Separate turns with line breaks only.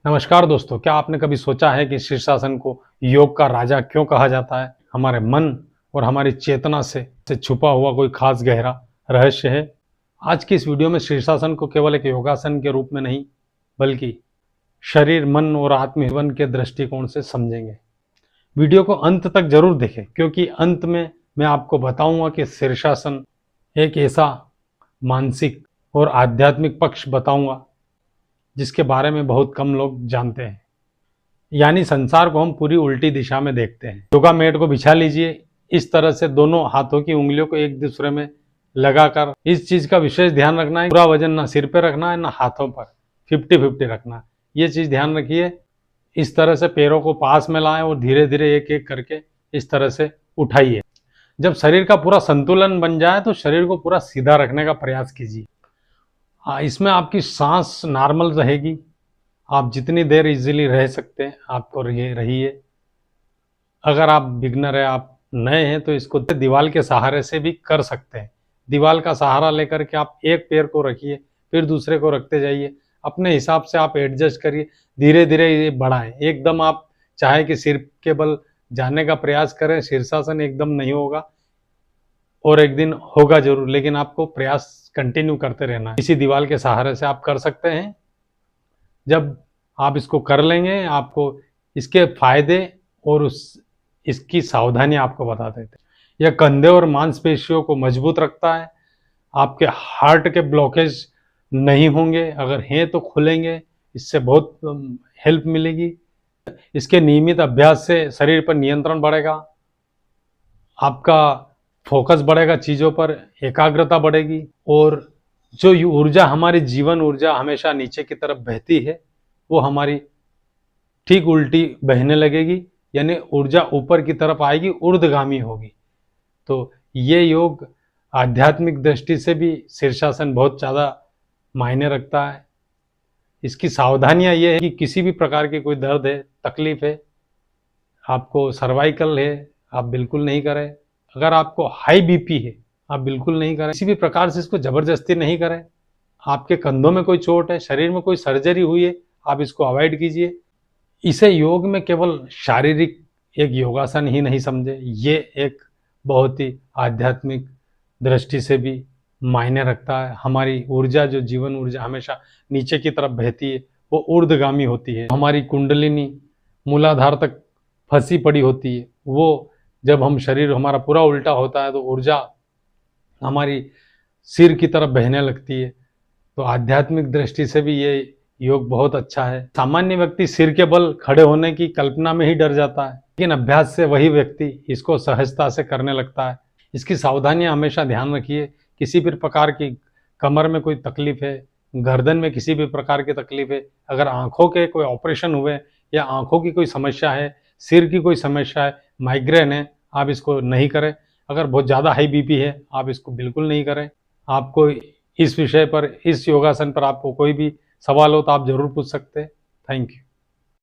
नमस्कार दोस्तों, क्या आपने कभी सोचा है कि शीर्षासन को योग का राजा क्यों कहा जाता है? हमारे मन और हमारी चेतना से छुपा हुआ कोई खास गहरा रहस्य है। आज की इस वीडियो में शीर्षासन को केवल एक योगासन के रूप में नहीं, बल्कि शरीर, मन और आत्मजीवन के दृष्टिकोण से समझेंगे। वीडियो को अंत तक जरूर देखें, क्योंकि अंत में मैं आपको बताऊंगा कि शीर्षासन एक ऐसा मानसिक और आध्यात्मिक पक्ष बताऊंगा जिसके बारे में बहुत कम लोग जानते हैं। यानी संसार को हम पूरी उल्टी दिशा में देखते हैं। योगा मैट को बिछा लीजिए, इस तरह से दोनों हाथों की उंगलियों को एक दूसरे में लगाकर इस चीज का विशेष ध्यान रखना है, पूरा वजन ना सिर पे रखना है ना हाथों पर, 50-50 रखना है। ये चीज ध्यान रखिए। इस तरह से पैरों को पास में लाएं और धीरे धीरे एक एक करके इस तरह से उठाइए। जब शरीर का पूरा संतुलन बन जाए तो शरीर को पूरा सीधा रखने का प्रयास कीजिए। इसमें आपकी सांस नॉर्मल रहेगी। आप जितनी देर इजीली रह सकते हैं आपको रहिए। अगर आप बिगनर है, आप नए हैं, तो इसको दीवार के सहारे से भी कर सकते हैं। दीवार का सहारा लेकर के आप एक पैर को रखिए, फिर दूसरे को रखते जाइए। अपने हिसाब से आप एडजस्ट करिए, धीरे धीरे ये बढ़ाएं। एकदम आप चाहे कि सिर के बल जाने का प्रयास करें, शीर्षासन एकदम नहीं होगा और एक दिन होगा जरूर, लेकिन आपको प्रयास कंटिन्यू करते रहना है। इसी दीवार के सहारे से आप कर सकते हैं। जब आप इसको कर लेंगे, आपको इसके फायदे और इसकी सावधानी आपको बता देते हैं। यह कंधे और मांसपेशियों को मजबूत रखता है। आपके हार्ट के ब्लॉकेज नहीं होंगे, अगर हैं तो खुलेंगे। इससे बहुत हेल्प मिलेगी। इसके नियमित अभ्यास से शरीर पर नियंत्रण बढ़ेगा, आपका फोकस बढ़ेगा, चीज़ों पर एकाग्रता बढ़ेगी, और जो ऊर्जा, हमारी जीवन ऊर्जा हमेशा नीचे की तरफ बहती है, वो हमारी ठीक उल्टी बहने लगेगी। यानी ऊर्जा ऊपर की तरफ आएगी, ऊर्ध्वगामी होगी। तो ये योग आध्यात्मिक दृष्टि से भी शीर्षासन बहुत ज़्यादा मायने रखता है। इसकी सावधानियां ये है कि किसी भी प्रकार की कोई दर्द है, तकलीफ है, आपको सर्वाइकल है, आप बिल्कुल नहीं करें। अगर आपको हाई बीपी है, आप बिल्कुल नहीं करें। किसी भी प्रकार से इसको जबरदस्ती नहीं करें। आपके कंधों में कोई चोट है, शरीर में कोई सर्जरी हुई है, आप इसको अवॉइड कीजिए। इसे योग में केवल शारीरिक एक योगासन ही नहीं समझे, ये एक बहुत ही आध्यात्मिक दृष्टि से भी मायने रखता है। हमारी ऊर्जा, जो जीवन ऊर्जा हमेशा नीचे की तरफ बहती है, वो ऊर्ध्वगामी होती है। हमारी कुंडलिनी मूलाधार तक फंसी पड़ी होती है, वो जब हम शरीर हमारा पूरा उल्टा होता है तो ऊर्जा हमारी सिर की तरफ बहने लगती है। तो आध्यात्मिक दृष्टि से भी ये योग बहुत अच्छा है। सामान्य व्यक्ति सिर के बल खड़े होने की कल्पना में ही डर जाता है, लेकिन अभ्यास से वही व्यक्ति इसको सहजता से करने लगता है। इसकी सावधानियां हमेशा ध्यान रखिए। किसी भी प्रकार की कमर में कोई तकलीफ है, गर्दन में किसी भी प्रकार की तकलीफ है, अगर आंखों के कोई ऑपरेशन हुए या आंखों की कोई समस्या है, सिर की कोई समस्या है, माइग्रेन है, आप इसको नहीं करें। अगर बहुत ज़्यादा हाई बीपी है, आप इसको बिल्कुल नहीं करें। आपको इस विषय पर, इस योगासन पर आपको कोई भी सवाल हो तो आप ज़रूर पूछ सकते हैं। Thank you.